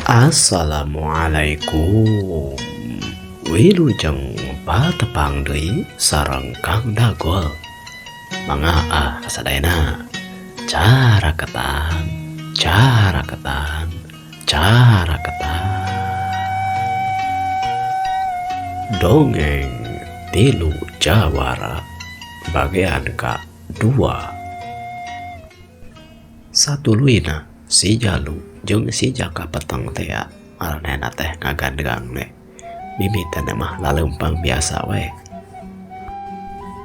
Assalamualaikum. Wilujeng patepang deui sareng Kang Dagol. Mangga kasadayana. Cara ketang, cara ketang, cara ketang. Dongeng Tilu Jawara bagian ke-2. Satuluina si Jalu jeung si Jaka peteng teh aranena teh ngagandgang we. Mimiten mah laleumpang biasa we.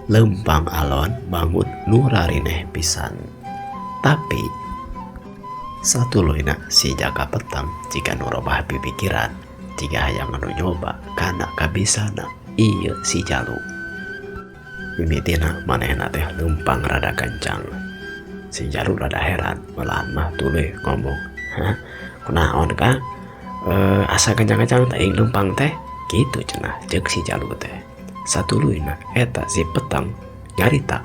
Leumpang alon bangun nu rarineh pisan. Tapi satuluina si Jaka peteng jika nu robah pipikiran, jika hayang anu nyoba kana kabisana ieu si Jalu. Mimitina manehna teh leumpang rada kencang. Si Jalu rada heran, malahan mah tuluy ngomong, "Hah? Kunaon Kang? Asa kencang-kencang teh leumpang teh?" Kitu cenah jeung si Jalu teh. Satuluina eta si peteng nyarita.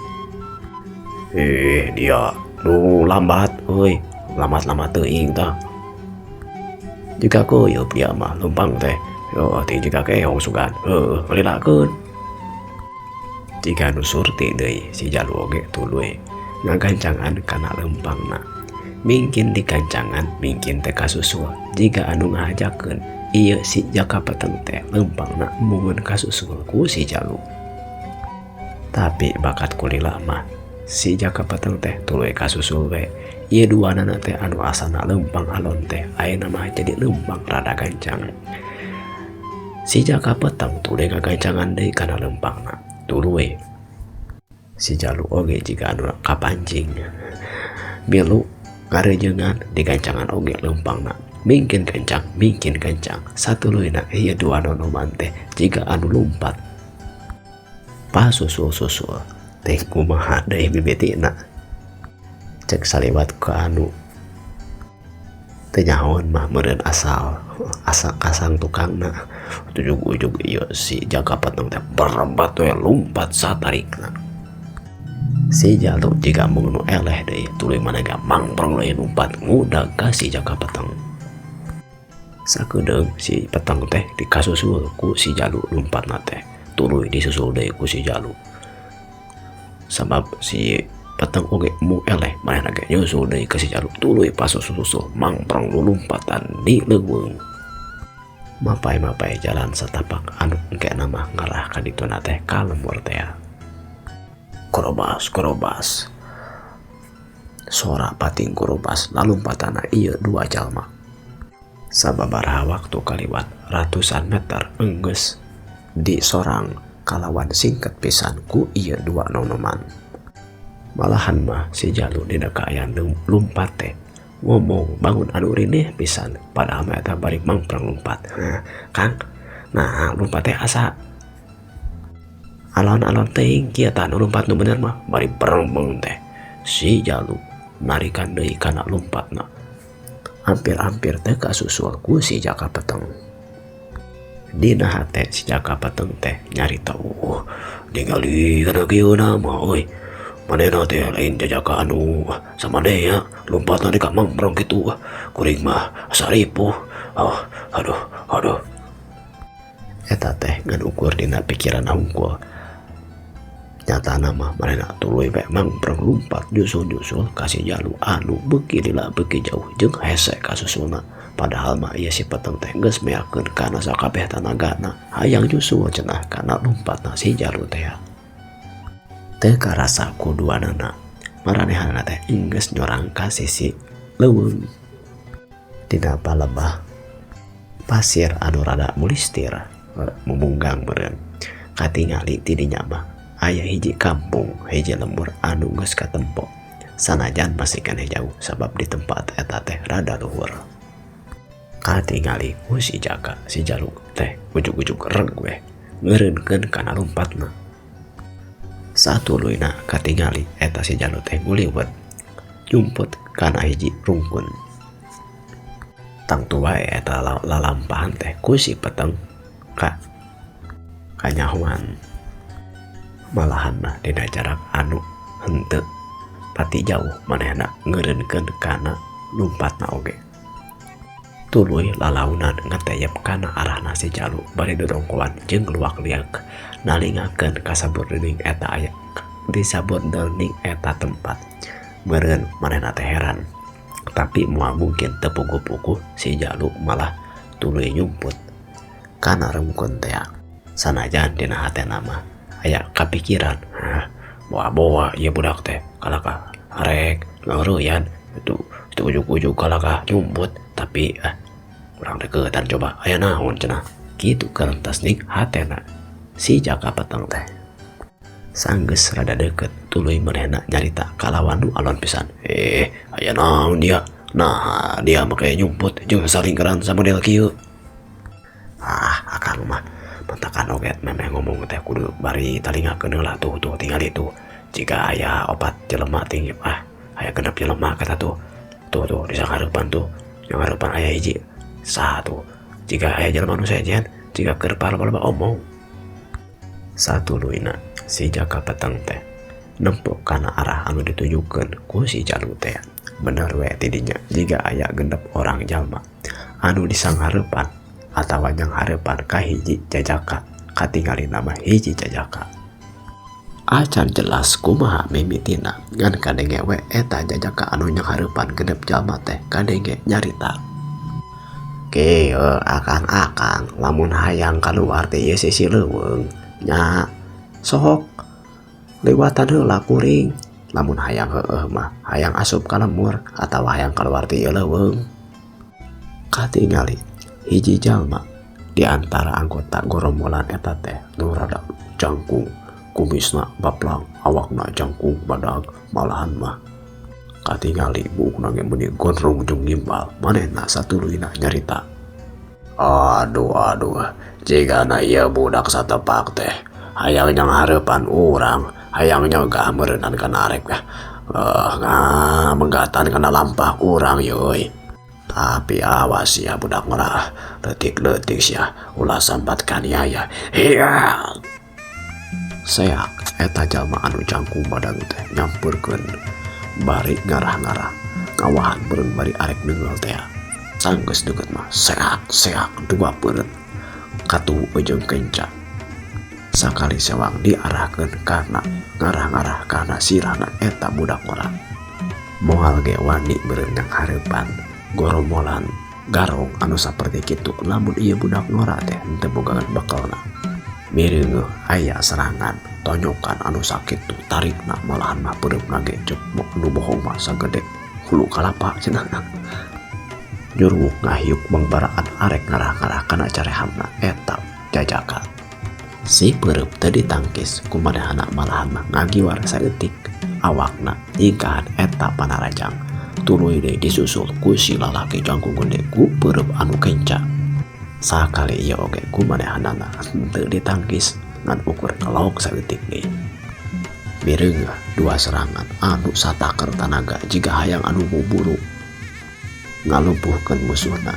Dia nu lambat euy, lambat-lambat teuing tah. Jika kuyup dia mah leumpang teh, yo ti jika keong sugan, ngalilakeun. Jika nu surti deui si Jalu oge tuluy ngagancangan kana leumpangna. Mungkin di kancangan, mungkin teh kasusul. Jika anu ngahajakeun ieu si Jaka peteng teh leumpangna mungun kasusul ku si Jalu. Tapi bakat kulila mah si Jaka peteng teh tuluy kasusul we. Ieu duanana teh anu asana leumpang alon teh ayeuna mah jadi leumpang rada gancang. Si Jaka peteng tuluy ngagancangan deui kana leumpangna. Tuluy si Jalu oge jika anu kapancing. Milu ngarejengan digancangan oge leumpangna. Mungkin kencang, mungkin kencang. Satuluina ieu dua nonoman teh jika anu lumpat. Pasusul-susul teh kumaha deui bibitina. Cek saliwat ke anu teu nyahoan mah meureun asal kasang tukangna. Ujug-ujug ieu si Jaka peteng teh berebat we lumpat satarikna. Si Jalu jika mung nu eleh deui tuluy manehna mangprong deui lumpat ngudag ka si Jaka peteng. Sakedeung si peteng teh dikasusul ku si Jalu lumpatna teh tuluy disusul deui ku si Jalu. Sabab si peteng oge mung eleh manehna ge nyusul deui ka si Jalu tuluy pasusul-susul mangprong lulumpatan di leuweung. Mapai-mapai jalan satapak anu engkena mah ngarah ka dituna teh kalemur teh. Korobas sora pating korobas lalumpatana ieu dua jalma. Sababaraha waktu kaliwat ratusan meter enggeus di sorang kalawan singket pisan ku ieu dua nonoman. Malahan mah si Jalu dina kaayaan lumpat teh ngomong bangun anu rinih pisan padahal mah eta bari mangprang lumpat. Kang, nah lumpat teh asa alon-alon teuing kieu tah nu lumpat nu bener mah bari perembeng teh. Si Jalu narikan deui kana lumpatna. Hampir-hampir teh kasusul ku si Jaka peteng. Dina hate si Jaka peteng teh nyarita, ningali kana kieuna mah euy. Manehna teh lain jajaka anu samadea lompatna di ka mangprong kitu. Kuring mah saripuh. Aduh. Eta teh ngan ukur dina pikiran hungkul. Nyatana mah manehna tuluy we mangprong lumpat nyusul-nyusul ka si Jalu anu beuki lila beuki jauh jeung hese kasusulna. Padahal mah ieu si peteng teh geus meakeun kana sakabeh tanagana hayang nyusul cenah kana lumpatna si Jalu teh. Teu karasa ku duanana maranehanna teh geus nyorang ka sisi leuweung. Dina palebah pasir anu rada mulistir mumunggang meureun. Katingali ti dinya mah aya hiji kampung, hiji lembur anu geus katempo. Sanajan masih keneh jauh sabab di tempat eta teh rada luhur. Katingali ku si Jaka, si Jalu teh ujug-ujug reg we ngeureunkeun kana lumpatna. Satuluina katingali eta si Jalu teh nguliwet nyumput kana hiji rungkun. Tangtu wae eta lalampahan teh ku si peteng kanyahoan. Malahan mah dina jarak anu henteu pati jauh manehna ngeureunkeun kana lumpatna oge. Tuluy lalaunan ngeteyep kana arahna si Jalu bari dodongkoan jeung luak liak nalingakeun kasabut dening eta aya di sabut dening eta tempat. Meureun manehna teh heran, tapi moal mungkin teu puguh-puguh si Jalu malah tuluy nyumput kana rengkun teh. Sanajan dina hatena mah aya kapikiran, boa-boa ieu budak teh kalaka arek ngeureuyan itu ujug-ujug kalaka nyumput tapi kurang deketan coba aya naon cenah kitu kerentas ning hatena si Jaka Peteng teh. Sanggeus rada deket tuluy manehna nyarita kalawan nu alon pisan, aya naon dia, nah dia make nyumput jeung salingkeran samodel kieu. Akang mah mentakan oget memeh ngomong teh kudu bari talingakeun heula tuh tingali tuh jika aya opat jelema tinggi aya genep jelema kata tuh di sangareupan tuh yang hareupan aya hiji satu jika aya jelema nu sejen jika keur loba omong. Satuluyna si Jaka Peteng teh nempok kana arah anu ditujukeun ku si Jalu teh. Bener we tidinya jika aya genep orang jalma anu di sangareupan atawa yang hareupan ka hiji jajaka katingali nama hiji jajaka. Acan jelas kumaha mimitina ngan kadenge we eta jajaka anu yang hareupan genep jalma teh kadenge nyarita. Akang lamun hayang kaluar teh ieu sisi leuweung nya sok lewatan heula kuring. Lamun hayang heueuh mah hayang asup ka lemur atawa hayang kaluar teh ieu leuweung. Katingali hiji jalma di antara anggota gorombolan eta teh nu rada jangkung, kumisna baplang, awakna jangkung badag, malahan mah katingali buukna ge meuni gondrong jeung gimbal. Manehna satuluyna nyarita, aduh jigana ieu budak satepak teh hayang nyang hareupan urang, hayang nyogah meureunnan kana arek menggatan kana lampah urang yeuy. Tapi awas ya budak merah, letik-letik sia ulah sambat kaniaya. Hiya. Seak eta jalma anu jangkung badan teh nyampurkeun bari ngarah-ngarah ngawahan beureun bari arek neungeul teh. Sanggeus deukeut mah seak dua peureut katu jeung kenca. Sakali sewang diarahkeun karena ngarah-ngarah kana sirahna eta budak merah. Moal ge wani beureun yang hareupan gorombolan garong anu saperti kitu lamun ieu budak ngora teh henteu bogaan bekalna. Mireung aya serangan tonyokan anu sakit tuh tarikna malahan mah peureupna ge cek nu bohong mah sagede hulu kalapa cenah. Nyuruk ngahiuk bangbaraan arek ngarah-ngarah kana carehamna eta jajaka. Si peureub teu ditangkis kumanehna malahan mah ngagiwar saeutik awakna ingkahan eta panarajang. Tuluy deui disusul ku si lalaki jangkung gede ku peureub anu kenca. Sakali ieu oge kumanehanana teu ditangkis ngan ukur kalaok saeutik deui. Mireung dua serangan anu sataker tanaga jiga hayang anu buburu ngalumpuhkeun musuhna.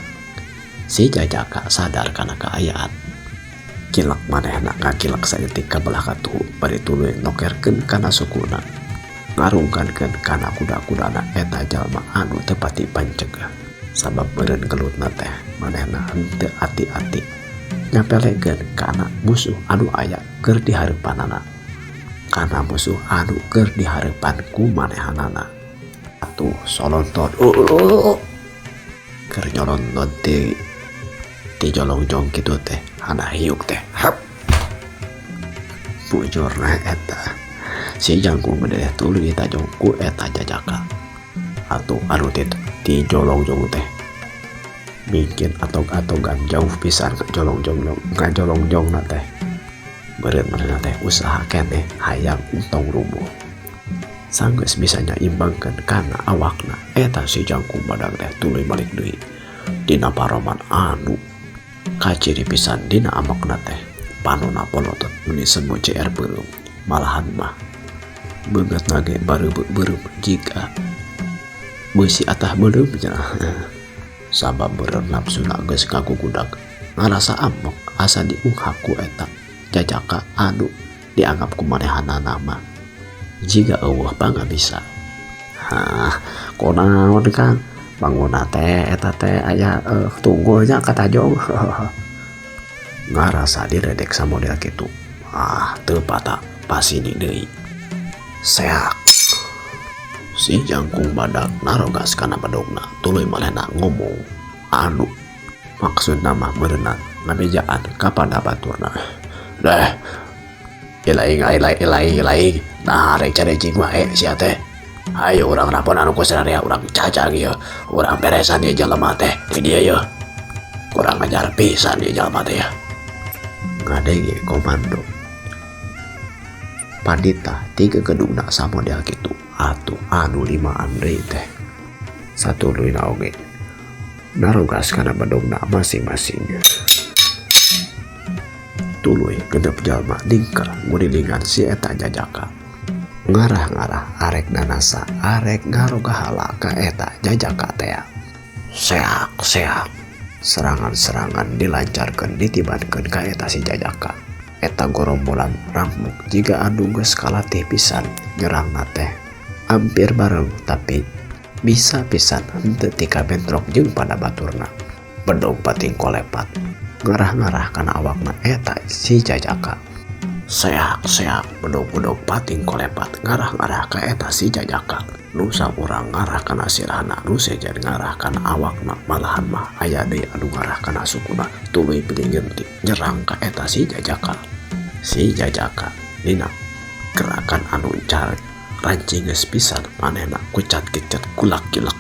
Si jajaka sadar kana kaayaan. Kilak manehna ngakilak saeutik ka belah katuhu bari tuluy nokerkeun kana sukuna. Ngarungkankeun kana kuda-kudana eta jalma anu teu pati pancegah. Sabab beureun gelutna teh manehna henteu ati-ati nyapelekeun kana musuh anu aya keur di hareupanana. Kana musuh anu keur di hareupan ku manehanana. Atuh solonton keur nyolonton ti jolongjong kitu teh hana hiuk teh. Hap. Bujurna eta si jangkung gede tuluy ditajong ku eta jajaka. Atuh anu ti jolongjong teh mungkin atog-atogan jauh pisan ngajolongjongna teh. Beureun manehna teh usaha keneh hayang untung rubuh. Sanggeus bisa nyaimbangkeun kana awakna eta si jangkung badag teh tuluy balik deui dina paroman anu kaciri pisan dina amokna teh panonna polotot meni semu CR beureum. Malahan mah beungeut nage bareubeuk jika beusi atah beuleum cenah. Sabab beureun nafsuna geus kagugudag ngarasa amok asa diunghak ku eta jajaka anu dianggap kumanehanana mah jiga eueuh pangabisa. Kunaon Kang Bangunna teh eta teh aya tunggu nya kata Jong. Ngarasa diredek samodel kitu. Teu patah pasini deui. Seak. Si jangkung badak narogas kana bedogna tuluy malena ngomong anu maksud nama berenang ngabejaan kapada baturna. Dah ilaing nah rek carecing wae sia teh. Ayo urang rapon anu kusararea urang cacang ieu urang beresan ieu jelema teh di dieu yeuh kurang ajar pisan ieu jelema teh ya. Ngadenge komando Pandita tiga gedungna samodel kitu atuh anu limaan deui teh satuluyna oge narogas kana bedogna masing-masing. Tuluy genep jalma dingker ngudilingan si eta jajaka ngarah-ngarah arek nanasa arek ngarogahala ka eta jajaka teh. Seak serangan-serangan dilancarkeun ditibankeun ka eta si jajaka. Eta gorombolan rampuk jika anu geus kalatih pisan nyerangna teh hampir bareng tapi bisa pisan henteu tika bentrok jeung pada baturna. Bedog pating kolepat ngarah-ngarah kana awakna eta si jajaka. Seak bedog pating kolepat ngarah-ngarah ka eta si jajaka. Nu saurang ngarah kana sirahna nu sejen ngarah kana awakna malahan mah aya deui anu ngarah kana sukuna tuluy pilih nyentik nyerang ka eta si jajaka. Si jajaka dina gerakan anu car rancing geus pisan manehna kucat-kicet kulak-kilak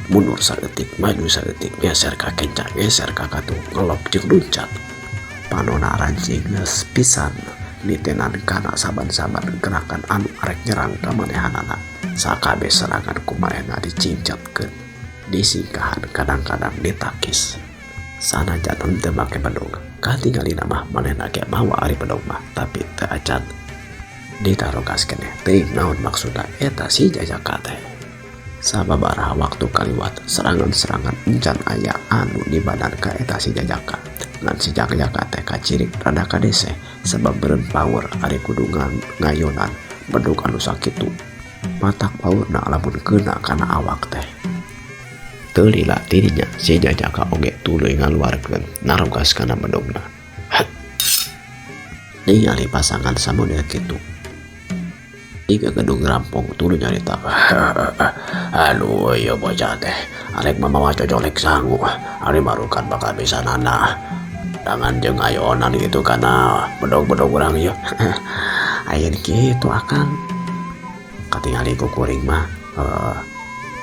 mundur saeutik maju saeutik geser ka kencang geser ka katu ngelop jeung luncat. Panona rancing geus pisan nitenan kana saban-saban gerakan anu arek nyerang ka manehanana. Sakabe serangan kumaena dicincatkeun disingkahan kadang-kadang ditakis. Sanajan henteu make bedog katingalina mah manehna ge mawa ari bedog mah tapi teu acan ditarogas keneh teuing naon maksudna eta si jajaka teh. Sababaraha waktu kaliwat serangan-serangan encan aya anu di badan ka eta si jajaka. Ngan si jajaka teh kacirik rada kadese sebab beureun power ari kudu ngayonan bedog anu sakitu. Matak paurna lamun keuna kana awak teh. Teu lila dirinya si jajaka oge tuluy ngaluarkeun narogas kana bedogna. Ningali pasangan samodel kitu. Tiga gedung rampung tuluy nyarita. Aduh ieu bocah teh arek mamawa cocolek sangu ari marukan bakal bisa nana. Dangan jeung ayonan gitu kana bedog-bedog urang ieu. Ayeuna kitu akang. Katingali ku kuring mah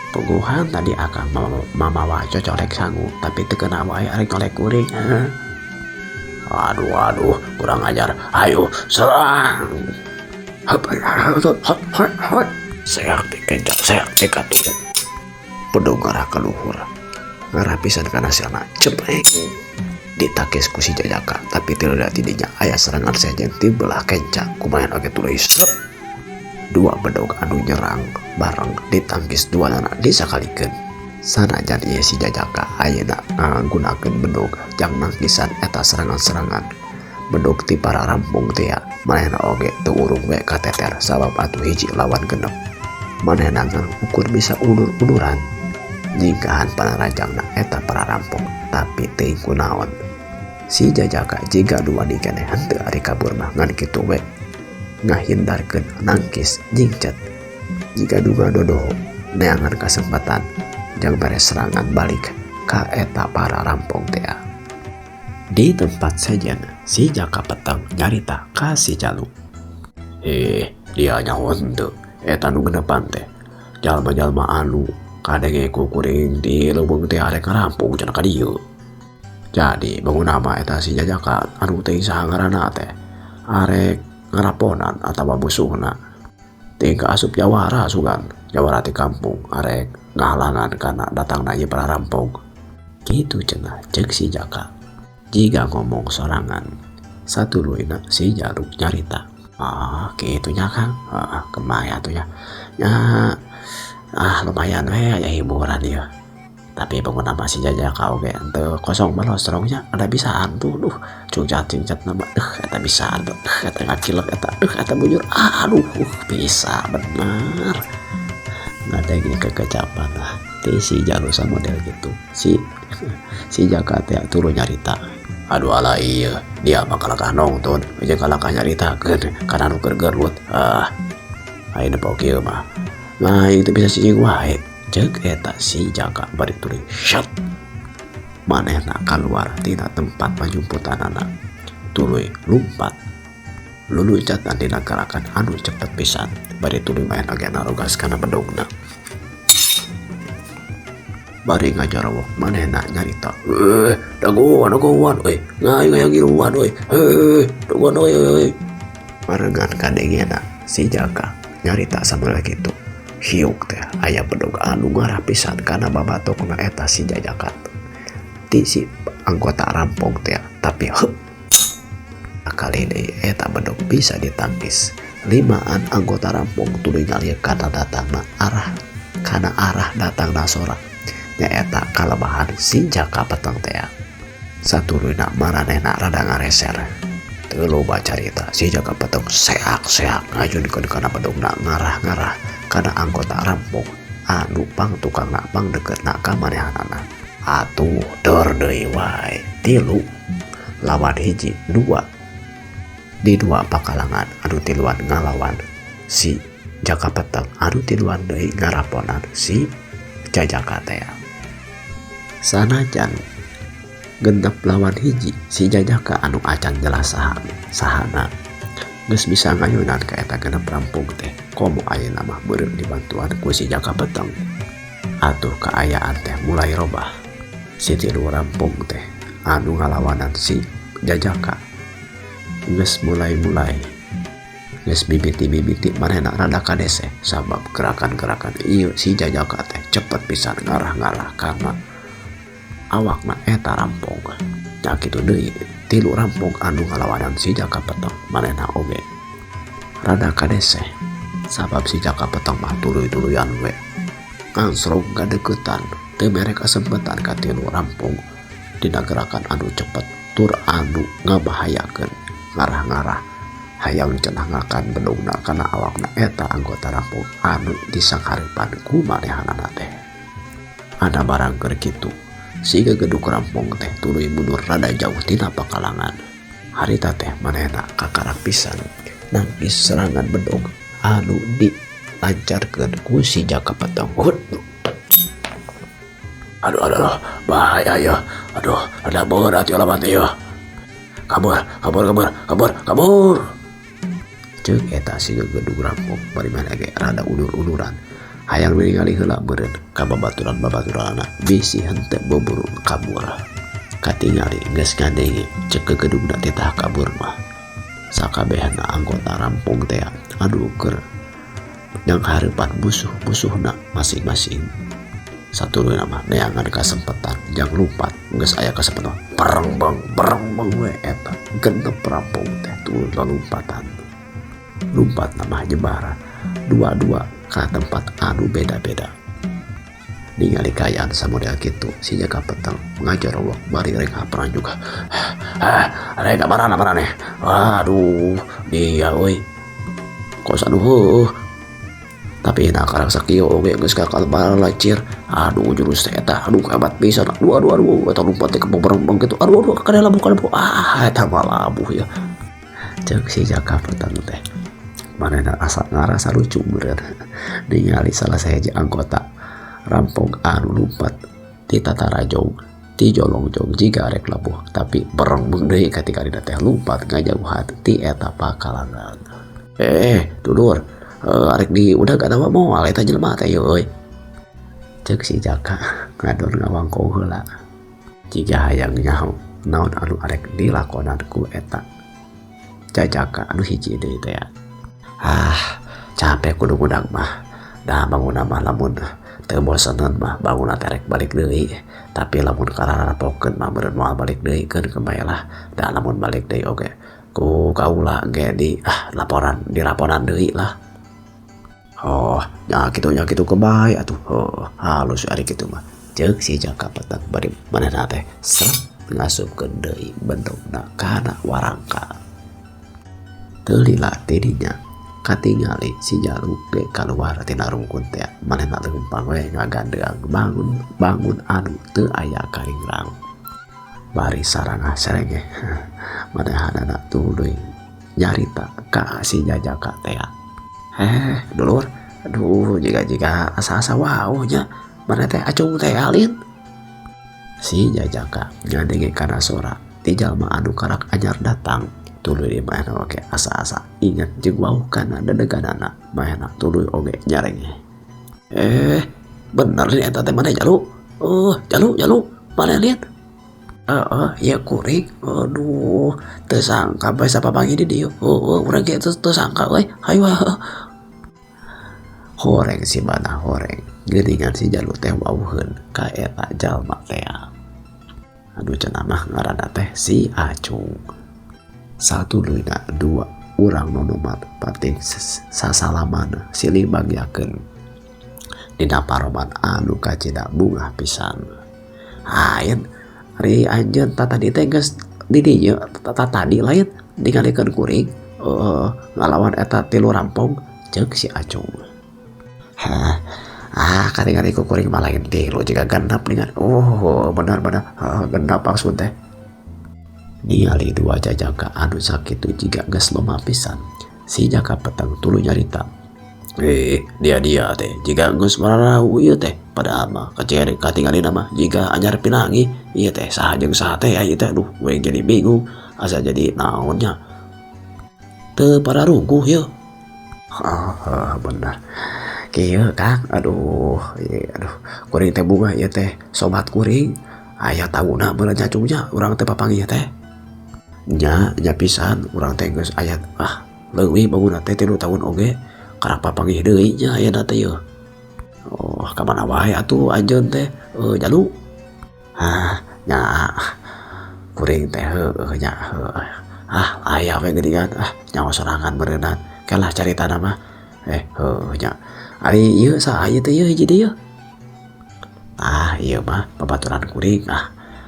puguhan tadi akang mamawa cocolek sangu tapi teu keuna wae arek colek kuring. Aduh kurang ajar. Ayo serang. Seak dikencang seak dikatu. Bedog ngarah ka luhur. Ngarah pisan kana silna cepreng. Ditakis ku si jajaka tapi teu da tidinya aya serangan sejen ti belah kencang kumayan oge tuluy sep. Dua bedog anu nyerang bareng ditangkis duanana disakalikeun. Sanajan ieu si jajaka ayeuna ngagunakeun bedog jang nangkisan eta serangan-serangan bedog ti para rampung teh manehna oge teu urung we kateter sabab atuh hiji lawan genep. Manehna ukur bisa ulur-uluran nyingkahan panarajangna eta para rampung tapi teuing kunaon. Si jajaka jiga dua dikeneh henteu ari kabur mah ngan kitu we ngahindarkeun nangkis jingcet. Jika duga dodoho neangan kesempatan jang beres serangan balik ka eta para rampung teh. Di tempat sejen si jaka petang nyarita ka si Jalu. Dia nyaho teu eta nu genepan teh jalma-jalma anu kadenge ku kuring di leuweung teh arek rampung cenah ka dieu. Jadi bangun nama eta si jajaka anu teuing saha ngaranna teh arek ngaraponan atawa musuhna tingka asup jawara sugan jawara ti kampung arek ngahalangan kana datangna ieu para rampung kitu cenah ceuk si jaka. Jika ngomong sorangan satuluyna si Jalu nyarita. Kitu nya Kang. Kemaya tuh ya. Lumayan we aya hiburan ieu. Tapi bangun nama si jajaka oge teu kosong balos strongnya ada bisaan tuh cungcat nama eta bisaan tuh eta ngakilek eta bujur bisa bener ngadeng kekecapan lah. Teh si Jalu sama model gitu si Jaka teh turun nyarita. Aduh ala iya dia bakal nonton aja kalahkah nyarita karena nu gergerut ayeuna pok ieu mah nah itu bisa sih wae ceuk eta si Jaka bari tuluy shot manehna keluar tina tempat pajumputanana tuluy lumpat lulucatan dina gerakan anu cepet pisan bari tuluy main agena rogas kana bedogna bari ngajarawok manehna nyarita dagoan ngayang giluan dagoan marengan kadengena si Jaka nyarita sambil gitu hiuk teh aya bedog anu ngarah pisan kana babatokna eta si Jaka ti si anggota rampong teh tapi kali ini eta bedog bisa ditangkis limaan anggota rampong tuluy ngalir kana datangna arah datangna sorak nyaeta kalabahan si Jaka peteng teh saturuna maranehna rada ngareser teu loba carita si Jaka peteng seak ngajunkeun kana bedogna ngarah kana anggota rampung anu pang tukangna pang deketna ka manehanana atuh dor deui wae 3 lawan 1 2 di 2 pakalangan anu tiluan ngalawan si Jaka peteng anu tiluan deui ngaraponan si Jaka teh sanajan genep lawan 1 si Jaka anu acan jelas sahana geus bisa ngayunan ka eta genep rampung teh komo ayeuna mah beureum dibantuan ku si Jaka peteng atuh kaayaan teh mulai robah si 3 rampung teh anu ngalawanan si Jaka geus mulai geus bibiti manehna rada kadese sabab gerakan-gerakan ieu si Jaka teh cepet pisan ngarah karena awakna eta rampong nya kitu deui 3 rampong anu ngalawanan si Jaka peteng manehna oge rada kadese sabab si Jaka peteng mah tuluy-tuluyan we ngansrong ngadeukeutan teu mere kasempetan ka 3 rampong dina gerakan anu cepet tur anu ngabahayakeun ngarah hayang cenah ngakan bedogna kana awakna eta anggota rampong anu disanghareupan ku manehanana teh ada barang keur kitu si gegeduk rampong teh tuluy mundur rada jauh tina pakalangan harita teh manehna kakarak pisan nangkis serangan bedog anu dilancarkeun ku si Jaka peteng aduh bahaya ya ada berat ya lawan teh ya kabur ceuk eta si gegeduk rampong bari maneh ge rada ulur-uluran hayang ningali heula beureun ka babaturan-babaturanna bisi henteu boburu kabur katingali geus ngandenge ceuk gegedugna titah kabur mah sakabehna anggota rampung teh anu keur nyanghareupan musuhna masing-masing saturuna mah neangan kasempetan jang lumpat geus aya kasempetan bereng we eta genep rampung teh turun lompatan lumpat nama jebaran dua ka tempat anu beda-beda ningali kayaan samodel kitu si Jaka peteng ngajarowok bari rek haperan juga rek marana nih waduh dia euy kos aduh tapi nak karang sakieu oge geus kakal balacir aduh jurus teh eta aduh hebat pisan aduh eta lumpat teh keberembang kitu aduh kada labuh eta mah labuh ya ceuk si Jaka peteng teh manehna asa ngarasa lucu beureun ningali salah saeuji anggota rampong anu lumpat ti tatarajong ti jolongjong jiga rek labuh tapi berembeng deui katika dina teh lumpat ngajauhan ti eta pakalangan dulur arek di udah gak tahu moal eta jelema teh euy ceuk si Jaka ngadon ngawangkong heula jiga hayang nyaho naon anu arek dilakonan ku eta Jaka anu hiji deui teh capek kudu budak mah dah bangun mah lamun teu bosenan mah bangun terek balik deui tapi lamun kararapokeun mah beureun moal balik deui keun kebayalah da lamun balik deui oge ku kaula ge di raporan deui lah nya kitu kebae atuh halus ari kitu mah ceuk si Jaka peteng bari manehna teh ngasupkeun deui bendogna kana warangka teu lila tidinya katingali si Jalu ge keluar tina rungkun teh manehna leumpang we ngagandeang bangun anu teu aya karingrang bari sarangah serenge manehna tuluy nyarita ka si Jajaka teh dulur aduh jika asa-asa wau nya maneh teh acung teh alin si Jajaka ngadenge kana sora ti jalma anu karak anyar datang tuluy di manehna oge asa-asa inget jeung wau kana dedeganana manehna tuluy oge nyarenge bener nih eta teh maneh Jalu Jalu maneh liat ya kuring aduh teu sangka bae sapapangi di dieu urang ge teu sangka we hayu horeng si mana horeng geuningan si Jalu teh wauheun ka eta jalma teh aduh cenah mah ngaranna teh si Acung satuluyna dua urang nonomat penting sasalaman silih bagyakeun dina paroman anu kacida bunga pisan ayeun ari anjeun tadi teh geus di dieu tadi lain ningalikeun kuring ngalawan eta 3 rampong ceuk si Acung kari-kari ku kuring mah lain 3 jika genep ningan benar genep maksud teh ningali 2 Jajaka anu sakitu jiga geus loma pisan si Jaka Peteng tuluy nyarita dia teh jika geus mararau ieu teh padahal mah katingalina mah jika anyar pinangi ieu teh saha jeung saha teh ieu teh aduh we jadi bingung asa jadi naonnya teu pararungkuh ieu bener kieu Kang aduh kuring teh bunga ieu teh sobat kuring aya taguna beula nyacungnya urang teh papanggih teh nya pisan urang teh geus aya leuwih bangunna teh 3 tahun oge karak papanggih deui nya ayeuna teh yeuh ka mana wae atuh anjeun teh Jalu nya kuring teh nya aya we geuningan nyawa sorangan beureunan kelah caritana mah nya ari ieu saha ieu teh hiji teh ieu ieu mah babaturan kuring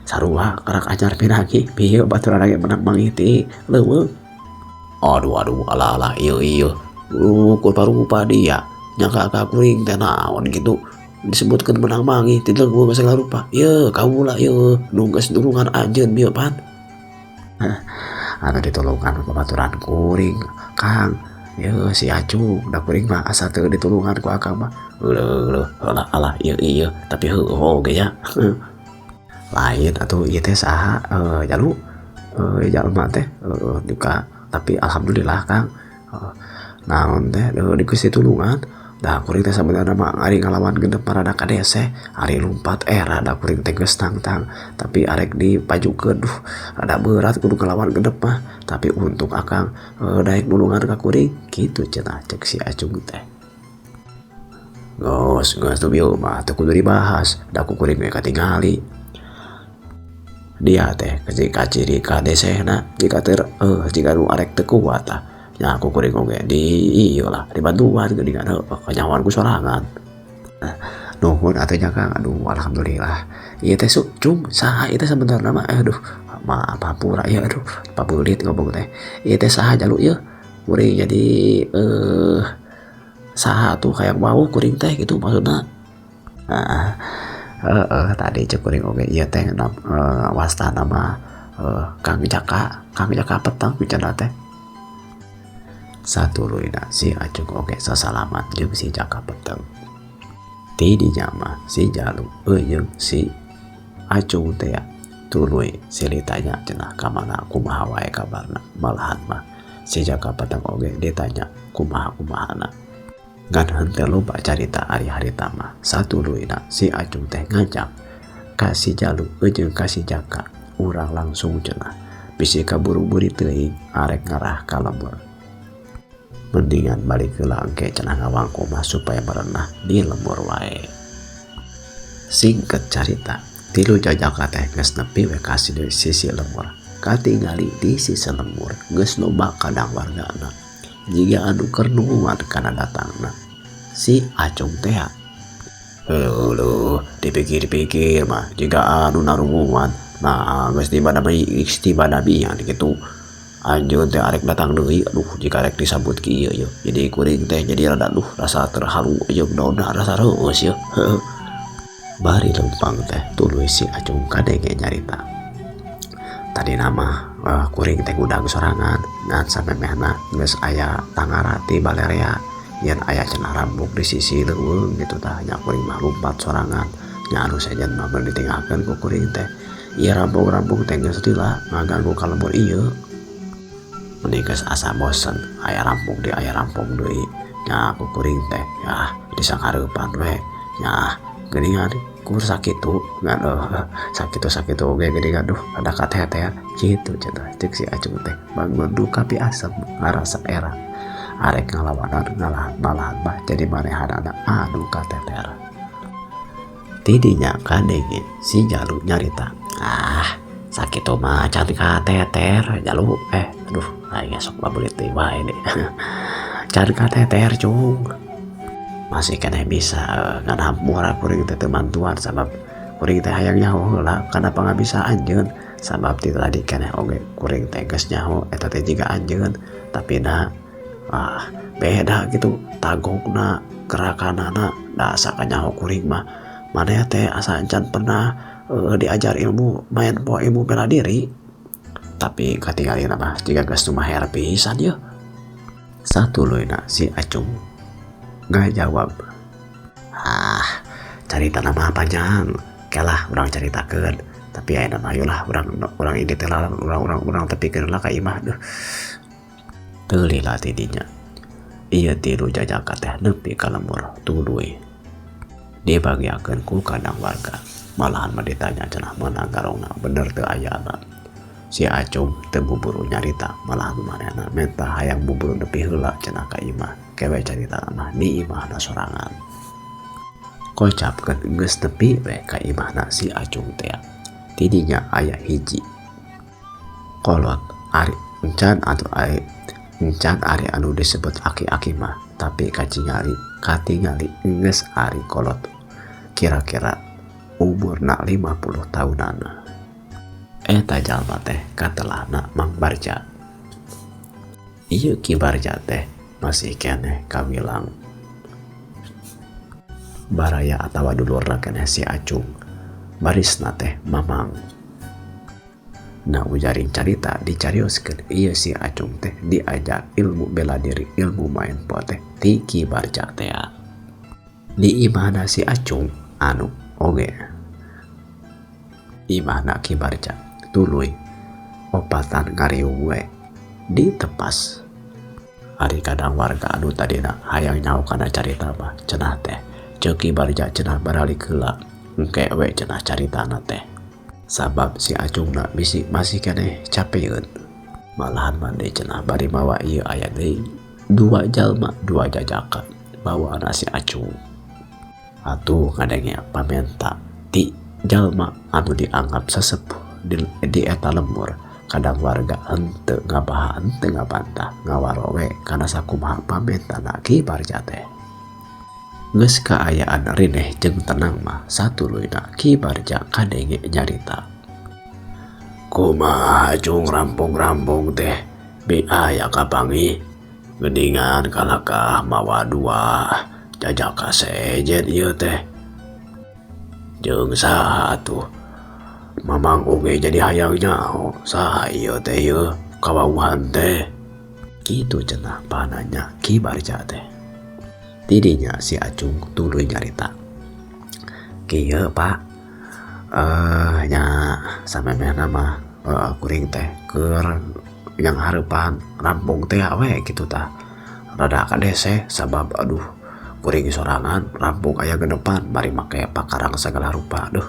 sarua karak anyar pinangi pieu baturan ge menang mangiti leuweung aduh alah ieu ku parupa dia nyangka ka kuring teh naon kitu disebutkeun menang mangi ti leuweung segala rupa ieu kaula ieu nu geus nulungan anjeun bieu pan anu ditulungan babaturan kuring Kang ieu si Acung da kuring mah asa teu ditulungan ku akang mah alah ieu tapi heuh ge ya lain atuh ieu teh saha Jalu jalma teh duka tapi alhamdulillah Kang naon teh dikeus ditulungan da kuring teh sabenerna mah ari ngalawan genep marada kadese ari lumpat rada kuring teh geus tangtang tapi arek dipajukeun rada berat kudu ngalawan genep mah tapi untung akang daek nulungan ka kuring kitu cenah cek si Acung teh geus tuh bieu mah teu kudu dibahas da ku kuring we katingali dia teh ciri kadesehna jika nu arek teu kuat nya aku kuring oge di ieu lah dibantuan geuningan kanyawan ku sorangan nuhun atuh nya Kang aduh alhamdulillah ieu teh Cung saha ieu teh sebenarnya mah aduh maaf papura ya aduh pabulit ngomong teh ieu teh saha Jalu ieu kuring jadi saha tuh kayak mau kuring teh gitu maksudna tadi cek kuring oge ieu teh wastana mah Kang Jaka Peteng bicara teh satuluyna si Acung oge sasalaman jeung si Jaka Peteng ti dinya mah si Jalu jeung si Acung teh tuluy silih tanya cenah ka mana kumaha wae kabarna malahan mah si Jaka Peteng oge ditanya kumaha-kumahana ngan henteu loba carita ari harita mah satuluyna si Acung teh ngajak ka si Jalu jeung ka si Jaka urang langsung cenah bisi kaburu-buri teuing arek ngarah ka lembur mendingan balik heula engke cenah ngawangku mah supaya berenah di lembur wae singket carita 3 Jajaka teh geus nepi we ka sisi lembur katingali di sisi lembur geus loba kadang wargana jiga anu keur nungguan kana datangna si Acung teh dipikir-pikir mah jiga anu narunguan geus tibana istibanamian kitu anjeun teh arek datang deui aduh jika arek disambut kieu yeuh jadi kuring teh jadi rada rasa terharu jeung naonna rasa reueus yeuh bari lempang teh tuluy si Acung kadenge nyarita tadi nama kuring teh gudang sorangan ngan samemehna geus aya tangarati balerea yen aya cenah rambuk di sisi leuweung gitu tah nya kuring mah lumpat sorangan nya anu sejen mah ditinggalkeun ku kuring teh ieu rambung-rambung teh geus lila ngaganggu ka lembur ieu mending geus asa bosen aya rampung di aya rampung deui nya ku kuring teh ya disangareupan we nya geuningan kur sakitu ngaduh sakitu oge geuning aduh ada kateter kitu cenah ceuk si Acung teh bangun duka pi asem ngarasa era arek ngalawanan malahan mah jadi manehanana anu kateter tidinya kadenge si Jalu nyarita sakitu mah can kateter Jalu aduh aing sok babulit deui wae deh can kateter cung masih kena bisa nganampur kuring teh bantuan sabab kuring teh hayang nyaho heula kana pangabisa anjeun sabab ti tadi keneh oge kuring teh geus nyaho eta teh jiga anjeun tapi na beda gitu tagogna gerakanana da asa kanyaho kuring mah maneh teh asa encan pernah diajar ilmu main po ilmu bela diri tapi katingalina mah jiga geus tumaher pisan yeuh satuluyna si Acung gak jawab carita nama panjang kelah urang caritakeun tapi ayeuna mah ayolah urang ini teh urang tepikeun lah ka imah duh teu lila tidinya ieu tilu jajaka teh nepi ka lembur tuluy dibagiakeun ku kadang warga malahan mah ditanya cenah meunang garongna bener teu ayana si Acung teu buburu nyarita malahan manehna menta hayang buburu nepi heula cenah ka imah kewe carita mah di imahna sorangan kocapkeun geus nepi we ka imahna si Acung teh tidinya aya hiji kolot ari encan ari anu disebut aki-aki mah tapi katingali geus ari kolot kira-kira umurna 50 tahunan eta jalma teh katelahna Mang Barja ieu Ki Barja teh masih keneh kawilang baraya atawa dulurna keneh si Acung barisna teh Mamang na ujaring carita dicarioskeun ieu si Acung teh diajar ilmu bela diri ilmu main po teh ti Ki Barja teh di imahna si Acung anu oge imahna Ki Barja tuluy opatan ngariung we ditepas ari kadang warga anu tadina hayang nyaho kana carita mah cenah teh ceuk Ki Barja cenah baralik heula engke we cenah caritana teh sabab si Acungna masih keneh capeun malahan mande cenah bari mawa ieu aya deui dua jalma dua jajaka bawaana si Acung atuh ngadenge pamenta ti jalma anu dianggap sesepuh di eta lembur kadang warga henteu ngabaha henteu ngabantah ngawarowe kana sakumaha pamentana Ki Barja teh geus kaayaan rineh jeung tenang mah satuluyna Ki Barja kadenge nyarita kumaha Acung rampung-rampung teh bi aya kapangi geuningan kalakah mawa dua jajaka sejen ieu teh jeung saha atuh Mamang oge jadi hayang nyaho saha ieu teh ieu kawauhan teh kitu cenah pananya Ki Barja teh tidinya si Acung tuluy nyarita kieu Pak nya samemehna mah kuring teh keur yang hareupan rampung teh we kitu tah rada kadese sabab aduh kuring sorangan rampung aya genepan bari make pakarang segala rupa aduh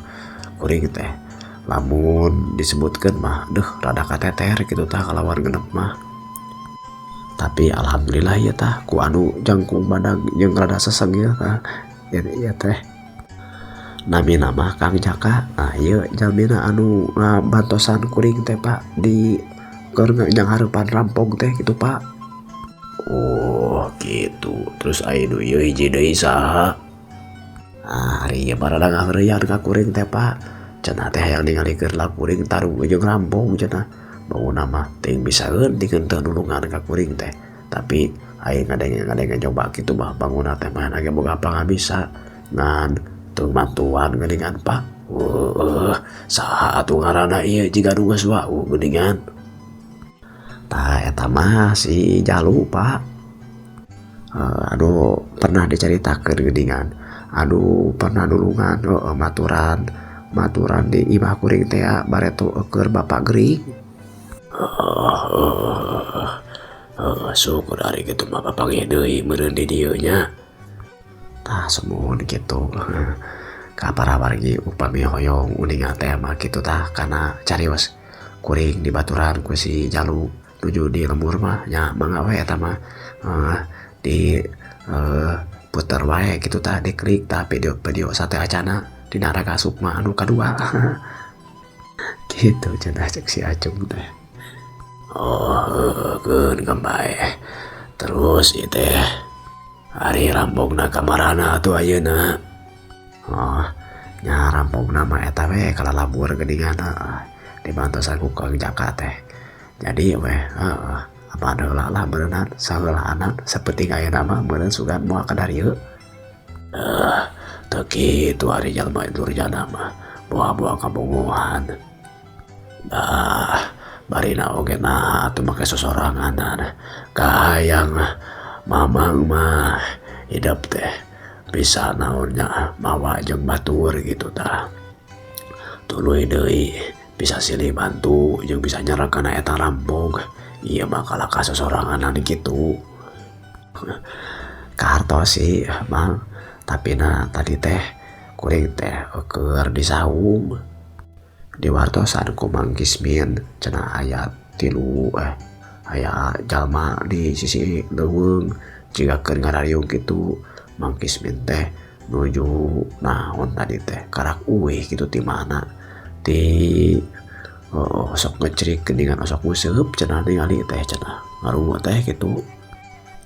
kuring teh lamun disebutkeun mah deuh rada kateter kitu tah kalawan genep mah tapi alhamdulillah ya tah ku anu jangkung badag jeung rada seseng ya tah ya teh namina mah Kang Jaka ieu jalmina anu bantosan kuring teh Pak di keur jang hareupan rampung teh kitu Pak oh gitu terus aya nu ieu hiji deui saha ari ieu barada ngaheureuyaan ka kuring teh Pak cenah teh hayang ningalikeun lah kuring tarung jeung rampung cenah bangun nama ting bisa tinggal nulungan ka kuring teh tapi aing ngadeng coba gitu mah bangun teh mah agak boga apa nggak bisa ngan tuh mantuan geningan pak saha atuh ngaranna ieu jiga nu geus wau geningan tah eta mah si Jalu pak aduh pernah diceritakeun geningan aduh pernah nulungan maturan di imah kuring teh bareto keur bapak gering syukur hari gitu mah bapak deui meureun di dieu nya tah semun gitu kapara wargi upami hoyong uningan teh mah kitu tah kana carios kuring di baturan ku si Jalu nuju di lembur mah nya mangga we eta mah di puter wae gitu tah diklik tah video sate acana dina raga sukma anu kadua gitu cenah cek si Acung teh keun gembae terus itu hari rampungna kamarana tuh ayeuna nya rampungna mah eta we kalalabur geningan dibantosan ku Kang Jaka teh jadi we apa heula lah beuneunan saheulaanan sapenting ayeuna mah meureun sugan moal ka darieu teu kitu ari jalma durjana mah buah-buah kabunguhan barina oge na atuh make sosoranganan kahayang mamang mah hidup teh bisa naonnya mawa jeung batur gitu tah tuluy deui bisa silih bantu jeung bisa nyerang kana eta rampung ieu mah kalaka sosoranganan gitu kahartos sih mang tapi tadi teh kuring teh keur disaung diwartosan ku Mang Kismin cenah aya tilu aya jalma di sisi leuweung jiga keur ngarariung kitu Mang Kismin teh nuju naon tadi teh karak uwih gitu ti mana ti sok ngecerik geningan osok museup cenah ningali teh cenah ngarungu teh gitu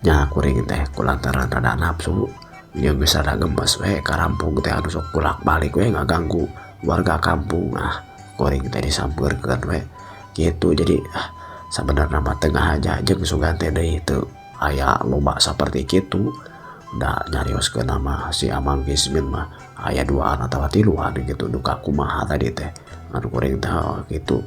nya kuring teh kulantaran rada nafsu jeung geus rada gemes we ka rampung teh anu sok kulak balik we ngaganggu warga kampung kuring teh disampeurkeun we gitu jadi sabenerna mah tengah aja jeung sugan teh deui teu aya loba saperti kitu da nyarioskeun nama si Amang Kismin mah aya 2an atawa 3an gitu nu kumaha tadi teh anu kuring teh gitu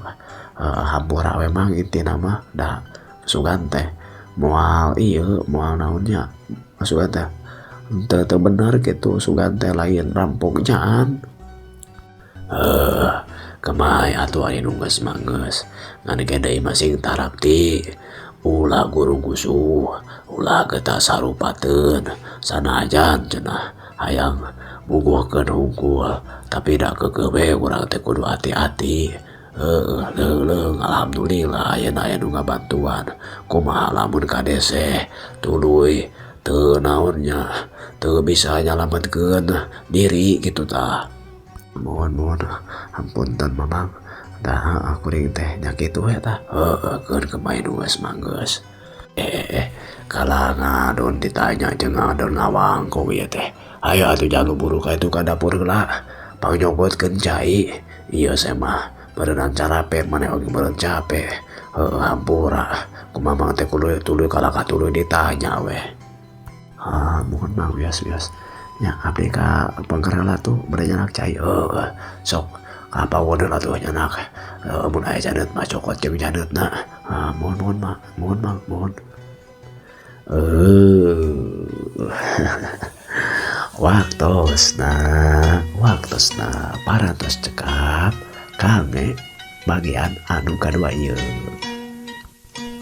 hampura we mah intina mah da sugan teh moal ieu moal naonnya sugan teh teu bener gitu sugan teh lain rampung nyaan kemai atuh ari nu geus manggeus ngan deui masing tarap ti ulah guru gusuh ulah geus sarupateun sanajan cenah hayang bubuhkeun hungkul tapi da keukeuh urang teh kudu hati-hati leung alhamdulillah ayeuna aya nu ngabantuan kumaha lamun kades tuluy teu naonnya teu bisa nyalametkeun diri gitu tah mohon ampunten mamang dah kuring teh nya kitu we tah keun kemain geus manggeus kalangan ditanya jeung ngadon ngawang ku ieu teh aya atuh Jalu buru ka itu ka dapur heula pangyogotkeun cai ieu saya mah berenang carape maneh oge meureun capek hampura ku mamang teh tuluy kalaka tuluy ditanya we mohon mang wias nya abdi ka pangkarela tuh berenang cai sok apa waduh lah tuh nyanak mun aya jadet mah cokot jeung jadetna mohon waktosna parantos cekap kame bagian anu kadua ieu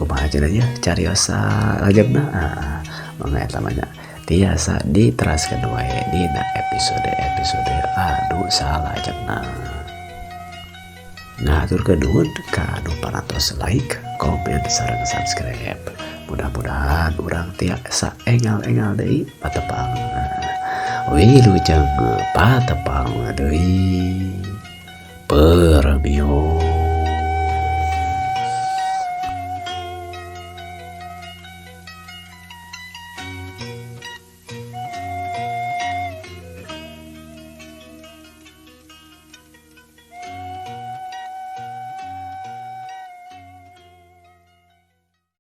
kumaha cenah nya cariosa lagepna mangga eta mah tiasa diteraskeun wae dina episode anu salajengna ngaturkeun nuhun ka anu parantos like, komen, sareng subscribe. Mudah-mudahan urang tiasa engal-engal deui patepang. Wilujeng patepang deui. Permio.